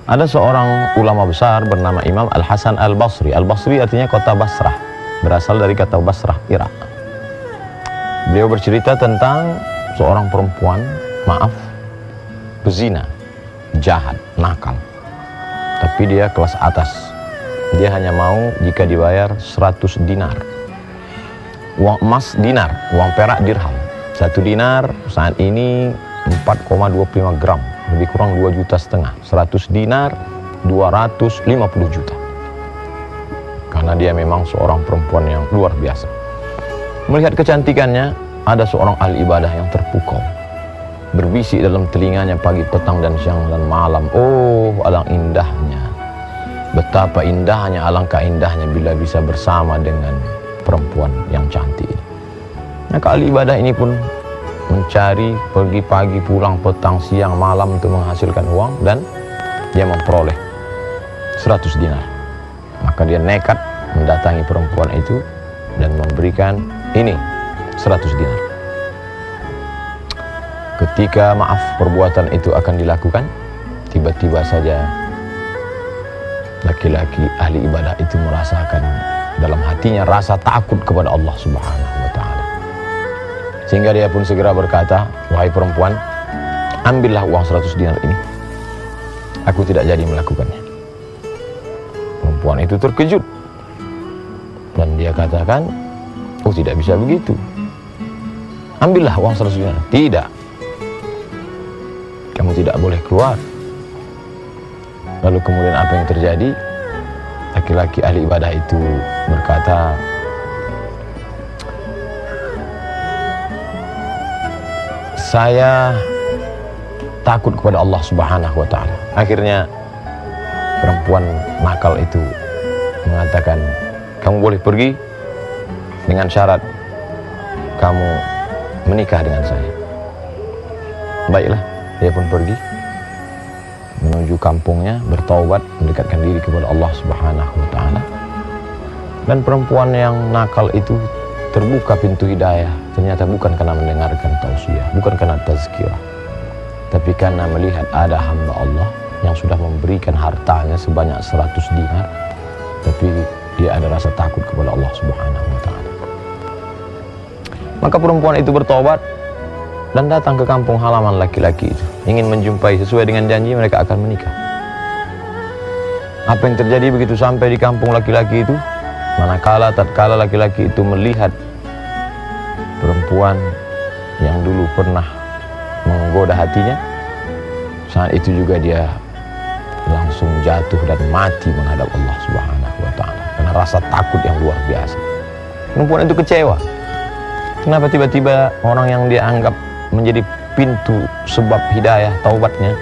Ada seorang ulama besar bernama Imam Al-Hasan Al-Basri. Al-Basri artinya kota Basrah, berasal dari kata Basrah, Irak. Beliau bercerita tentang seorang perempuan, pezina, jahat, nakal. Tapi dia kelas atas. Dia hanya mau jika dibayar 100 dinar. Uang emas dinar, uang perak dirham. 1 dinar saat ini 4,25 gram. Lebih kurang 2,5 juta. 100 dinar 250 juta. Karena dia memang seorang perempuan yang luar biasa. Melihat kecantikannya, ada seorang ahli ibadah yang terpukau, berbisik dalam telinganya pagi, petang, dan siang dan malam. Oh, alangkah indahnya, betapa indahnya, alangkah indahnya bila bisa bersama dengan perempuan yang cantik ini. Maka ahli ibadah ini pun mencari, pergi pagi, pulang petang, siang, malam untuk menghasilkan uang, dan dia memperoleh 100 dinar. Maka dia nekat mendatangi perempuan itu dan memberikan ini 100 dinar. Ketika perbuatan itu akan dilakukan, tiba-tiba saja laki-laki ahli ibadah itu merasakan dalam hatinya rasa takut kepada Allah Subhanahu wa ta'ala. Sehingga dia pun segera berkata, wahai perempuan, ambillah uang 100 dinar ini. Aku tidak jadi melakukannya. Perempuan itu terkejut. Dan dia katakan, oh tidak bisa begitu. Ambillah uang 100 dinar. Tidak. Kamu tidak boleh keluar. Lalu kemudian apa yang terjadi? Laki-laki ahli ibadah itu berkata, saya takut kepada Allah Subhanahu wa ta'ala. Akhirnya perempuan nakal itu mengatakan, kamu boleh pergi dengan syarat kamu menikah dengan saya. Baiklah, dia pun pergi menuju kampungnya, bertaubat, mendekatkan diri kepada Allah Subhanahu wa ta'ala. Dan perempuan yang nakal itu terbuka pintu hidayah, ternyata bukan karena mendengarkan tausiah, bukan karena tazkirah, tapi karena melihat ada hamba Allah yang sudah memberikan hartanya sebanyak 100 dinar, tapi dia ada rasa takut kepada Allah Subhanahu wa ta'ala. Maka perempuan itu bertobat dan datang ke kampung halaman laki-laki itu, ingin menjumpai, sesuai dengan janji mereka akan menikah. Apa yang terjadi begitu sampai di kampung laki-laki itu? Tatkala laki-laki itu melihat perempuan yang dulu pernah menggoda hatinya, saat itu juga dia langsung jatuh dan mati menghadap Allah Subhanahu wa ta'ala karena rasa takut yang luar biasa. Perempuan itu kecewa. Kenapa tiba-tiba orang yang dia anggap menjadi pintu sebab hidayah taubatnya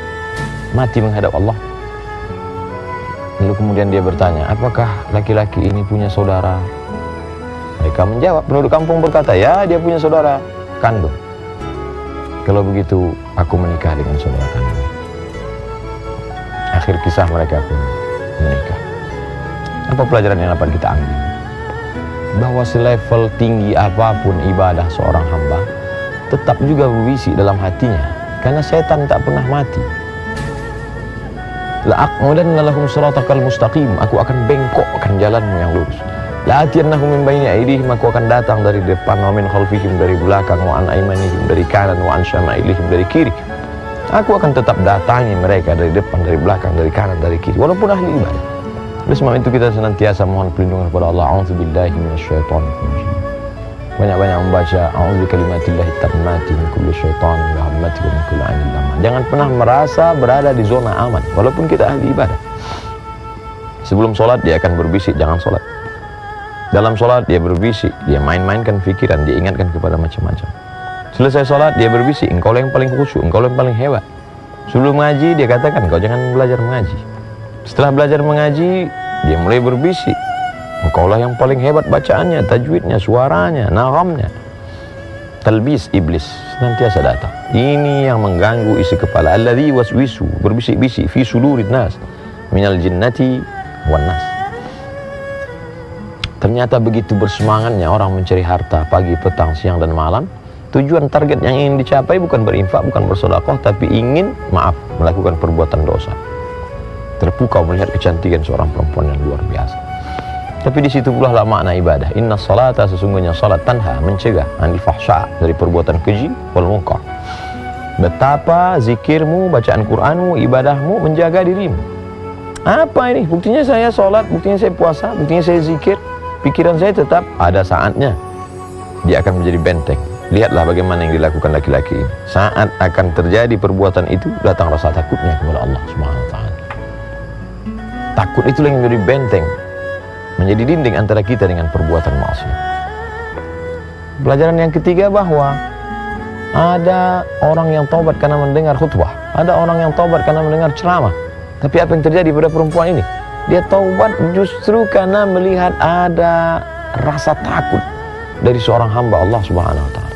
mati menghadap Allah? Lalu kemudian dia bertanya, apakah laki-laki ini punya saudara? Mereka menjawab, penduduk kampung berkata, ya, dia punya saudara kandung. Kalau begitu aku menikah dengan saudara kandung. Akhir kisah mereka pun menikah. Apa pelajaran yang dapat kita ambil? Bahwa selevel tinggi apapun ibadah seorang hamba, tetap juga berbisik dalam hatinya, karena setan tak pernah mati. La'aq'udanna lahum shiratakal mustaqim, aku akan bengkokkan jalanmu yang lurus. La'atiyannahum min baini aydihim, aku akan datang dari depan, wa min khalfihim, dari belakang, wa an aymanihim, dari kanan, wa an syama'ilihim, dari kiri. Aku akan tetap datangi mereka dari depan, dari belakang, dari kanan, dari kiri, walaupun ahli ibadah. Oleh sebab itu kita senantiasa mohon perlindungan kepada Allah. A'udzubillahi minasyaitonir rajim. Banyak-banyak membaca a'udzu kalimatillahi tammati min kulli syaitanin wa hammati wa min kulli ainin lamah. Jangan pernah merasa berada di zona aman walaupun kita ahli ibadah. Sebelum sholat dia akan berbisik, jangan sholat. Dalam sholat dia berbisik, dia main-mainkan pikiran, dia ingatkan kepada macam-macam. Selesai sholat dia berbisik, engkau yang paling khusyuk, engkau yang paling hebat. Sebelum mengaji dia katakan, kau jangan belajar mengaji. Setelah belajar mengaji dia mulai berbisik, engkaulah yang paling hebat bacaannya, tajwidnya, suaranya, naramnya. Talbis iblis senantiasa datang. Ini yang mengganggu isi kepala. Alladzi waswisu, berbisik-bisik, fi sudurin nas minal jinnati wan nas. Ternyata begitu bersemangatnya orang mencari harta pagi, petang, siang, dan malam. Tujuan target yang ingin dicapai bukan berinfak, bukan bersedekah, tapi ingin melakukan perbuatan dosa. terpukau melihat kecantikan seorang perempuan yang luar biasa. Tapi di situ pula lah makna ibadah. Inna salata, sesungguhnya salat, tanha, mencegah anil fahsya, dari perbuatan keji, wal munkar. Betapa zikirmu, bacaan Qur'anmu, ibadahmu menjaga dirimu. Apa ini? Buktinya saya salat, buktinya saya puasa, buktinya saya zikir. Pikiran saya tetap ada saatnya dia akan menjadi benteng. Lihatlah bagaimana yang dilakukan laki-laki ini. Saat akan terjadi perbuatan itu, datang rasa takutnya kepada Allah Subhanahu wa ta'ala. Takut itulah yang menjadi benteng, menjadi dinding antara kita dengan perbuatan maksiat. Pelajaran yang ketiga, bahwa ada orang yang taubat karena mendengar khutbah, ada orang yang taubat karena mendengar ceramah. Tapi apa yang terjadi pada perempuan ini? Dia taubat justru karena melihat ada rasa takut dari seorang hamba Allah Subhanahu wa ta'ala.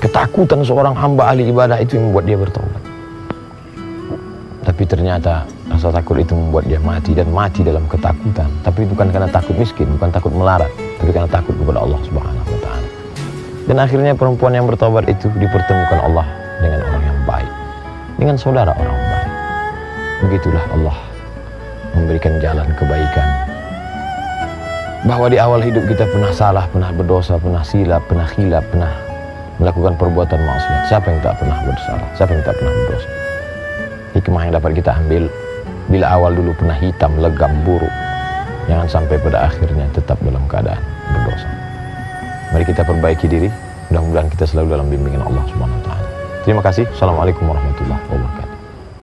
Ketakutan seorang hamba ahli ibadah itu yang membuat dia bertaubat. Tapi ternyata rasa takut itu membuat dia mati, dan mati dalam ketakutan. Tapi bukan karena takut miskin, bukan takut melarat, tapi karena takut kepada Allah Subhanahu wa ta'ala. Dan akhirnya perempuan yang bertaubat itu dipertemukan Allah dengan orang yang baik, dengan saudara orang baik. Begitulah Allah memberikan jalan kebaikan. Bahwa di awal hidup kita pernah salah, pernah berdosa, pernah silap, pernah khilaf, pernah melakukan perbuatan maksiat. Siapa yang tak pernah bersalah? Siapa yang tak pernah berdosa? Hikmah yang dapat kita ambil, bila awal dulu pernah hitam, legam, buruk, jangan sampai pada akhirnya tetap dalam keadaan berdosa. Mari kita perbaiki diri, mudah-mudahan kita selalu dalam bimbingan Allah Subhanahu wa ta'ala. Terima kasih. Assalamualaikum warahmatullahi wabarakatuh.